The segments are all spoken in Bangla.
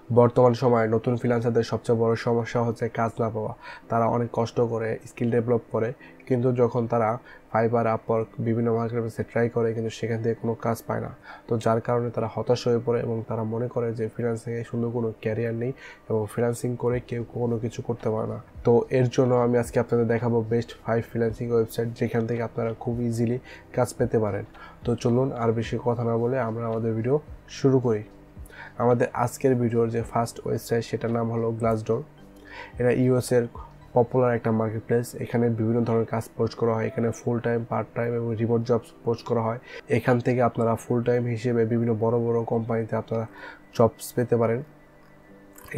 বর্তমান সময়ে নতুন ফ্রিল্যান্সারদের সবচেয়ে বড় সমস্যা হচ্ছে কাজ না পাওয়া। তারা অনেক কষ্ট করে স্কিল ডেভেলপ করে, কিন্তু যখন তারা ফাইবার, আপওয়ার্ক বিভিন্ন মার্কেটপ্লেসে ট্রাই করে কিন্তু সেখান থেকে কোনো কাজ পায় না। তো যার কারণে তারা হতাশ হয়ে পড়ে এবং তারা মনে করে যে ফ্রিল্যান্সিংয়ে সুন্দর কোনো ক্যারিয়ার নেই এবং ফ্রিল্যান্সিং করে কেউ কোনো কিছু করতে পারে না। তো এর জন্য আমি আজকে আপনাদের দেখাবো বেস্ট 5 ফ্রিল্যান্সিং ওয়েবসাইট যেখান থেকে আপনারা খুব ইজিলি কাজ পেতে পারেন। তো চলুন আর বেশি কথা না বলে আমরা আমাদের ভিডিও শুরু করি। আমাদের আজকের ভিডিওর যে ফার্স্ট ওয়েবসাইট সেটার নাম হলো গ্লাসডোর। এটা ইউএসের পপুলার একটা মার্কেট প্লেস। এখানে বিভিন্ন ধরনের কাজ পোস্ট করা হয়। এখানে ফুল টাইম, পার্ট টাইম এবং রিমোট জবস পোস্ট করা হয়। এখান থেকে আপনারা ফুল টাইম হিসেবে বিভিন্ন বড় বড় কোম্পানিতে আপনারা জবস পেতে পারেন।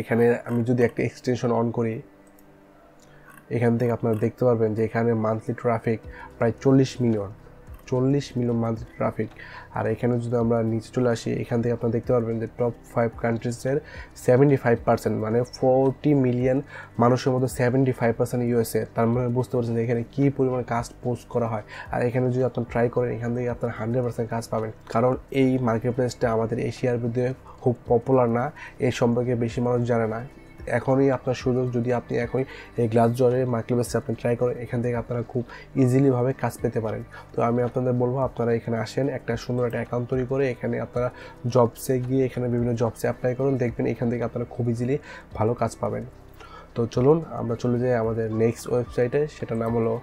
এখানে আমি যদি একটা এক্সটেনশন অন করি, এখান থেকে আপনারা দেখতে পারবেন যে এখানে মান্থলি ট্রাফিক প্রায় 40 মিলিয়ন মান্থলি ট্রাফিক। আর এখানে যদি আমরা নিচে চলে আসি, এখান থেকে আপনারা দেখতে পারবেন যে টপ 5 কান্ট্রিজের 75%, মানে 40 মিলিয়ন মানুষের মধ্যে 75% ইউএসএ। তার মানে বুঝতে পারছেন যে এখানে কী পরিমাণ কাজ পোস্ট করা হয়। আর এখানে যদি আপনারা ট্রাই করেন, এখান থেকে আপনারা 100% কাজ পাবেন। কারণ এই মার্কেট প্লেসটা আমাদের এশিয়ার মধ্যে খুব পপুলার না, এই সম্পর্কে বেশি মানুষ জানে না। এখনই আপনার সুযোগ, যদি আপনি এখনই এই গ্লাসডোরের মার্কেট প্লেসে আপনি ট্রাই করেন, এখান থেকে আপনারা খুব ইজিলিভাবে কাজ পেতে পারেন। তো আমি আপনাদের বলবো আপনারা এখানে আসেন, একটা সুন্দর একটা অ্যাকাউন্ট তৈরি করে এখানে আপনারা জবসে গিয়ে এখানে বিভিন্ন জবসে অ্যাপ্লাই করুন, দেখবেন এখান থেকে আপনারা খুব ইজিলি ভালো কাজ পাবেন। তো চলুন আমরা চলে যাই আমাদের নেক্সট ওয়েবসাইটে, সেটার নাম হলো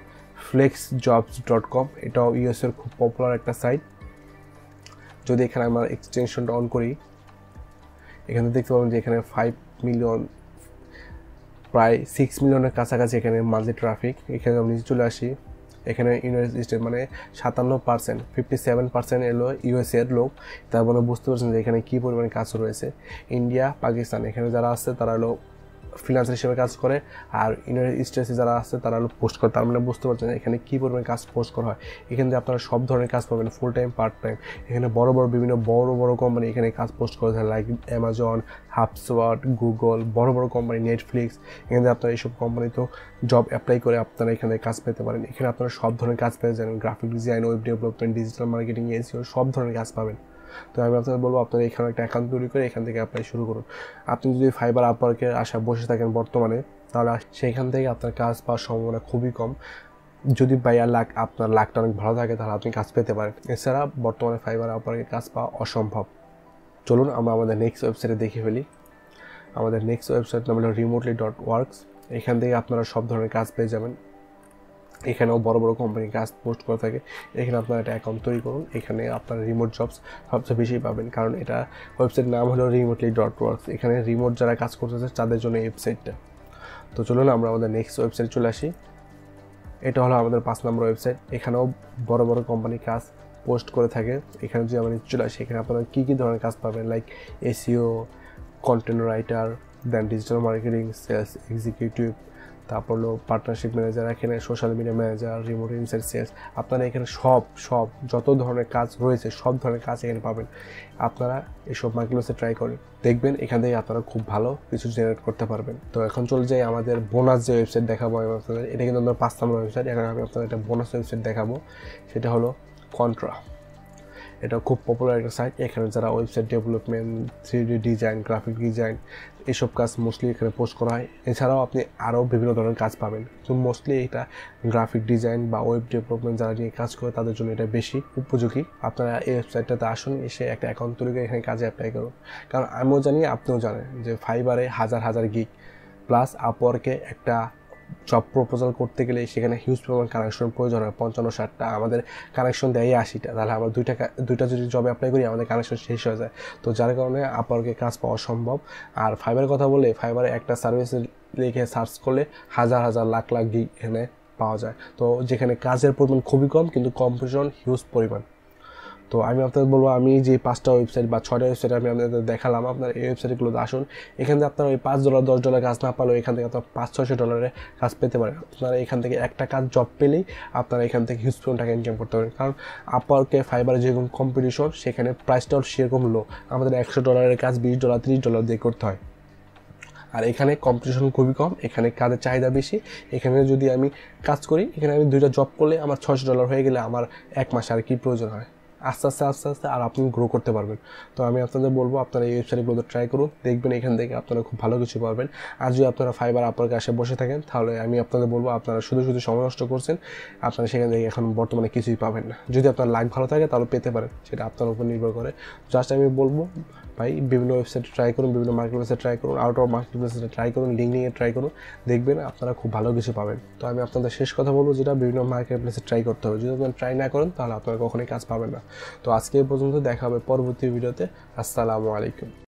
flexjobs.com। এটাও ইউএসের খুব পপুলার একটা সাইট। যদি এখানে আমরা এক্সটেনশনটা অন করি, এখানে দেখতে পাবেন যে এখানে 5 মিলিয়ন, প্রায় 6 মিলিয়নের কাছাকাছি এখানে মান্থলি ট্রাফিক। এখানে আমি নিচে চলে আসি, এখানে ইউনাইটেড স্টেট মানে 57%, 57% এলো ইউএসএর লোক। তার মানে বুঝতে পারছেন যে এখানে কী পরিমাণে কাজ রয়েছে। ইন্ডিয়া, পাকিস্তান এখানে যারা আছে তারা হলো ফ্রিল্যান্সার হিসেবে কাজ করে, আর ইউনাইটেড স্টেটসে যারা আছে তারা হলো পোস্ট করে। তার মানে বুঝতে পারছেন এখানে কী পরিমাণে কাজ পোস্ট করা হয়। এখানে আপনারা সব ধরনের কাজ পাবেন, ফুল টাইম, পার্ট টাইম। এখানে বিভিন্ন বড় কোম্পানি এখানে কাজ পোস্ট করে থাকে, লাইক অ্যামাজন, হাবস্পট, গুগল, বড় কোম্পানি, নেটফ্লিক্স। এখানে আপনারা এইসব কোম্পানিতেও জব অ্যাপ্লাই করে আপনারা এখানে কাজ পেতে পারেন। এখানে আপনারা সব ধরনের কাজ পেয়ে যাবেন, graphic design, web development, digital marketing, SEO, সব ধরনের কাজ পাবেন। তো আমি আপনাদের বলবো আপনারা এখানে একটা অ্যাকাউন্ট তৈরি করে এখান থেকে অ্যাপ্লাই শুরু করুন। আপনি যদি ফাইবার, আপওয়ার্কের আশা বসে থাকেন বর্তমানে, তাহলে সেখান থেকে আপনার কাজ পাওয়ার সম্ভাবনা খুবই কম। যদি আপনার লাকটা অনেক ভালো থাকে তাহলে আপনি কাজ পেতে পারেন। এছাড়া বর্তমানে ফাইবার, আপওয়ার্কে কাজ পাওয়া অসম্ভব। চলুন আমরা আমাদের নেক্সট ওয়েবসাইটে দেখে ফেলি। আমাদের নেক্সট ওয়েবসাইট নাম হলো remotely.works। এখান থেকে আপনারা সব ধরনের কাজ পেয়ে যাবেন। এখানেও বড় কোম্পানি কাজ পোস্ট করে থাকে। এখানে আপনারা একটা অ্যাকাউন্ট তৈরি করুন, এখানে আপনারা রিমোট জবস সবচেয়ে বেশি পাবেন, কারণ এটা ওয়েবসাইট নাম হলো remotely.works। এখানে রিমোট যারা কাজ করতেছে তাদের জন্য এই ওয়েবসাইটটা। তো চলুন আমরা আমাদের নেক্সট ওয়েবসাইটে চলে আসি। এটা হলো আমাদের 5 নম্বর ওয়েবসাইট। এখানেও বড় কোম্পানি কাজ পোস্ট করে থাকে। এখানে যদি আমরা চলে আসি, এখানে আপনারা কী ধরনের কাজ পাবেন, like SEO, content writer, then digital marketing, sales executive, তারপর হলো পার্টনারশিপ ম্যানেজার, এখানে social media manager, remote inside sales. আপনারা এখানে সব যত ধরনের কাজ রয়েছে সব ধরনের কাজ এখানে পাবেন। আপনারা এইসব মার্কেটপ্লেসে ট্রাই করেন, দেখবেন এখান থেকে আপনারা খুব ভালো কিছু জেনারেট করতে পারবেন। তো এখন চলে যাই আমাদের বোনাস যে ওয়েবসাইট দেখাবো আমি আপনাদের। এটা কিন্তু আমাদের 5 নম্বর ওয়েবসাইট। এখন আমি আপনাদের একটা বোনাস ওয়েবসাইট দেখাবো, সেটা হলো কন্ট্রা। এটা খুব পপুলার একটা সাইট। এখানে যারা website development, 3D design, graphic design এইসব কাজ মোস্টলি এখানে পোস্ট করা হয়। এছাড়াও আপনি আরও বিভিন্ন ধরনের কাজ পাবেন। তো মোস্টলি এটা গ্রাফিক ডিজাইন বা ওয়েব ডেভেলপমেন্ট যারা নিয়ে কাজ করে তাদের জন্য এটা বেশি উপযোগী। আপনারা এই ওয়েবসাইটটাতে আসুন, এসে একটা অ্যাকাউন্ট তৈরি করে এখানে কাজে অ্যাপ্লাই করুন। কারণ আমিও জানি, আপনিও জানেন যে ফাইবারে হাজার গিগ, প্লাস আপওয়ার্কে একটা জব প্রপোজাল করতে গেলে সেখানে হিউজ পরিমাণ কানেকশন প্রয়োজন হয়, 55-60টা। আমাদের কানেকশন দেয় 80টা। তাহলে আমরা দুইটা যদি জবে অ্যাপ্লাই করি আমাদের কানেকশন শেষ হয়ে যায়। তো যার কারণে আপওয়ার্কে কাজ পাওয়া সম্ভব। আর ফাইবারের কথা বলে, ফাইবারে একটা সার্ভিস লিখে সার্চ করলে হাজার লাখ গিগ এখানে পাওয়া যায়। তো যেখানে কাজের পরিমাণ খুবই কম কিন্তু কম্পিটিশন হিউজ পরিমাণ। তো আমি আপনাদের বলবো, আমি যে 5টা ওয়েবসাইট বা 6টা ওয়েবসাইট আমি আপনাদের দেখালাম, আপনারা এই ওয়েবসাইটগুলোতে আসুন। এখান থেকে আপনারা ওই $5, $10 কাজ না পালেও এখান থেকে আপনারা $500-600 কাজ পেতে পারেন। আপনারা এখান থেকে একটা কাজ জব পেলেই আপনারা এখান থেকে হিউজ পরিমাণ টাকা ইনকাম করতে পারেন। কারণ আপওয়ার্কে, ফাইবারে যেরকম কম্পিটিশন, সেখানে প্রাইসটাও সেরকম লো। আমাদের $100 কাজ $20, $30 দিয়ে করতে হয়। আর এখানে কম্পিটিশন খুবই কম, এখানে কাজের চাহিদা বেশি। এখানে যদি আমি কাজ করি, এখানে আমি 2টা জব করলে আমার $600 হয়ে গেলে আমার 1 মাসে আর কি প্রয়োজন হয়। আস্তে আস্তে আস্তে আস্তে আর আপনি গ্রো করতে পারবেন। তো আমি আপনাদের বলবো আপনারা এই ওয়েবসাইটগুলোতে ট্রাই করুন, দেখবেন এখান থেকে আপনারা খুব ভালো কিছু পারবেন। আর যদি আপনারা ফাইবার আপওয়ার্কে আসে বসে থাকেন তাহলে আমি আপনাদের বলবো আপনারা শুধু শুধু সময় নষ্ট করছেন, আপনারা সেখান থেকে এখন বর্তমানে কিছুই পাবেন না। যদি আপনার লাইক ভালো থাকে তাহলে পেতে পারেন, সেটা আপনার উপর নির্ভর করে। জাস্ট আমি বলবো ভাই বিভিন্ন ওয়েবসাইটে ট্রাই করুন, বিভিন্ন মার্কেট প্লেসে ট্রাই করুন, আউট অফ মার্কেট প্লেসে ট্রাই করুন, লিঙ্কডিনে ট্রাই করুন, দেখবেন আপনারা খুব ভালো কিছু পাবেন। তো আমি আপনাদের শেষ কথা বলবো যেটা বিভিন্ন মার্কেট প্লেসে ট্রাই করতে হবে, যদি আপনারা ট্রাই না করেন তাহলে আপনারা কখনোই কাজ পাবেন না। তো আজকে এই পর্যন্ত, দেখা হবে পরবর্তী ভিডিওতে। আসসালামু আলাইকুম।